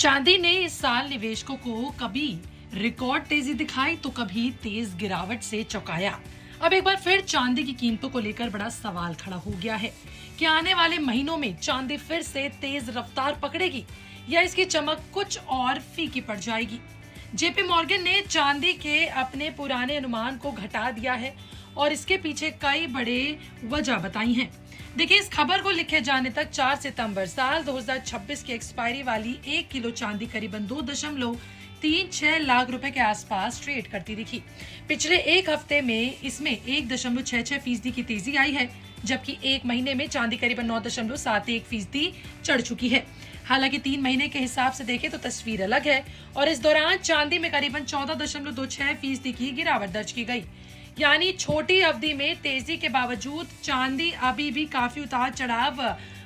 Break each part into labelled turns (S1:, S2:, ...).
S1: चांदी ने इस साल निवेशकों को कभी रिकॉर्ड तेजी दिखाई तो कभी तेज गिरावट से चौंकाया। अब एक बार फिर चांदी की कीमतों को लेकर बड़ा सवाल खड़ा हो गया है कि आने वाले महीनों में चांदी फिर से तेज रफ्तार पकड़ेगी या इसकी चमक कुछ और फीकी पड़ जाएगी। जेपी मॉर्गन ने चांदी के अपने पुराने अनुमान को घटा दिया है और इसके पीछे कई बड़े वजह बताई हैं। देखिए, इस खबर को लिखे जाने तक 4 सितंबर साल 2026 की एक्सपायरी वाली 1 किलो चांदी करीबन 2.36 लाख रुपए के आसपास ट्रेड करती दिखी। पिछले एक हफ्ते में इसमें 1.66% की तेजी आई है, जबकि एक महीने में चांदी करीबन 9.71% चढ़ चुकी है। हालांकि 3 महीने के हिसाब से देखें तो तस्वीर अलग है और इस दौरान चांदी में करीबन 14.26% की गिरावट दर्ज की गई। यानी छोटी अवधि में तेजी के बावजूद चांदी अभी भी काफी उतार चढ़ाव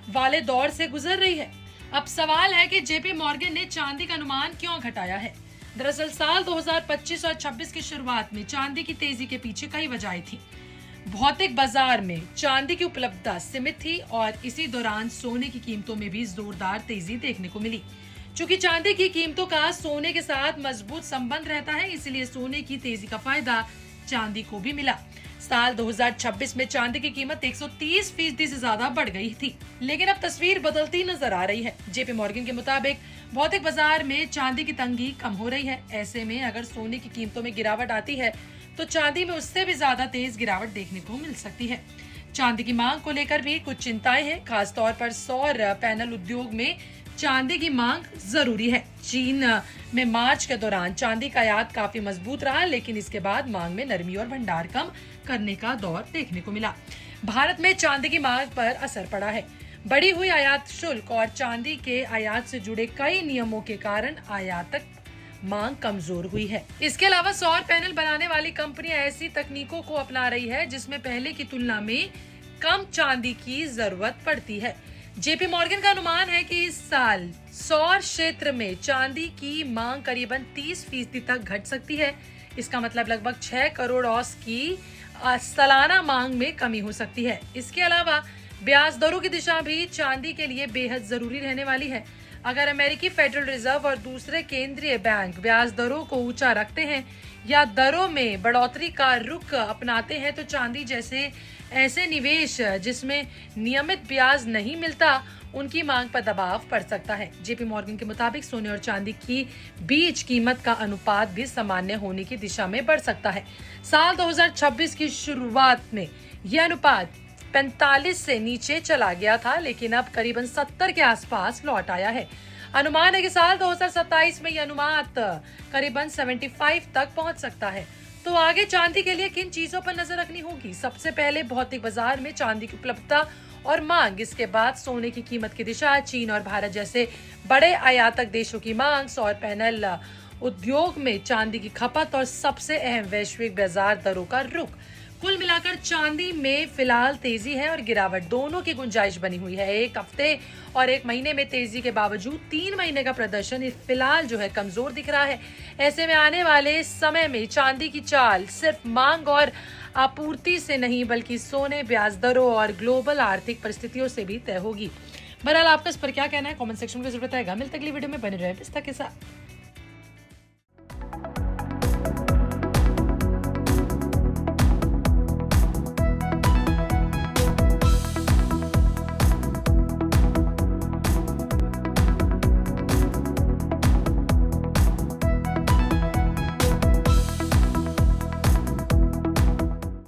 S1: वाले दौर से गुजर रही है। अब सवाल है कि जेपी मॉर्गन ने चांदी का अनुमान क्यों घटाया है। दरअसल साल 2025 और 26 की शुरुआत में चांदी की तेजी के पीछे कई वजहें थी। भौतिक बाजार में चांदी की उपलब्धता सीमित थी और इसी दौरान सोने की कीमतों में भी जोरदार तेजी देखने को मिली। चूंकि चांदी की कीमतों का सोने के साथ मजबूत संबंध रहता है, इसलिए सोने की तेजी का फायदा चांदी को भी मिला। साल 2026 में चांदी की कीमत 130% से ज्यादा बढ़ गई थी, लेकिन अब तस्वीर बदलती नजर आ रही है। जेपी मॉर्गन के मुताबिक भौतिक बाजार में चांदी की तंगी कम हो रही है। ऐसे में अगर सोने की कीमतों में गिरावट आती है तो चांदी में उससे भी ज्यादा तेज गिरावट देखने को मिल सकती है। चांदी की मांग को लेकर भी कुछ चिंताएं हैं, खासतौर पर सौर पैनल उद्योग में चांदी की मांग जरूरी है। चीन में मार्च के दौरान चांदी का आयात काफी मजबूत रहा, लेकिन इसके बाद मांग में नरमी और भंडार कम करने का दौर देखने को मिला। भारत में चांदी की मांग पर असर पड़ा है। बढ़ी हुई आयात शुल्क और चांदी के आयात से जुड़े कई नियमों के कारण आयातक मांग कमजोर हुई है। इसके अलावा सौर पैनल बनाने वाली कंपनियां ऐसी तकनीकों को अपना रही है जिसमें पहले की तुलना में कम चांदी की जरूरत पड़ती है। जेपी मॉर्गन का अनुमान है कि इस साल सौर क्षेत्र में चांदी की मांग करीबन 30% तक घट सकती है। इसका मतलब लगभग 6 करोड़ औंस की सालाना मांग में कमी हो सकती है। इसके अलावा ब्याज दरों की दिशा भी चांदी के लिए बेहद जरूरी रहने वाली है। अगर अमेरिकी फेडरल रिजर्व और दूसरे केंद्रीय बैंक ब्याज दरों को ऊंचा रखते हैं या दरों में बढ़ोतरी का रुख अपनाते हैं तो चांदी जैसे ऐसे निवेश जिसमें नियमित ब्याज नहीं मिलता, उनकी मांग पर दबाव पड़ सकता है। जेपी मॉर्गन के मुताबिक सोने और चांदी की बीच कीमत का अनुपात भी सामान्य होने की दिशा में बढ़ सकता है। साल 2026 की शुरुआत में यह अनुपात 45 से नीचे चला गया था, लेकिन अब करीबन 70 के आसपास लौट आया है। अनुमान है कि साल 2027 में यह अनुपात करीबन 75 तक पहुंच सकता है। तो आगे चांदी के लिए किन चीजों पर नजर रखनी होगी? सबसे पहले भौतिक बाजार में चांदी की उपलब्धता और मांग, इसके बाद सोने की कीमत की दिशा, चीन और भारत जैसे बड़े आयातक देशों की मांग, सौर पैनल उद्योग में चांदी की खपत और सबसे अहम वैश्विक बाजार दरों का रुख। कुल मिलाकर चांदी में फिलहाल तेजी है और गिरावट दोनों की गुंजाइश बनी हुई है। एक हफ्ते और एक महीने में तेजी के बावजूद 3 महीने का प्रदर्शन फिलहाल जो है कमजोर दिख रहा है। ऐसे में आने वाले समय में चांदी की चाल सिर्फ मांग और आपूर्ति से नहीं, बल्कि सोने, ब्याज दरों और ग्लोबल आर्थिक परिस्थितियों से भी तय होगी। बहरहाल आपका इस पर क्या कहना है? कमेंट सेक्शन में जरूर बताएगा। मिलते अगली वीडियो में, बने रहे पिस्ता के साथ।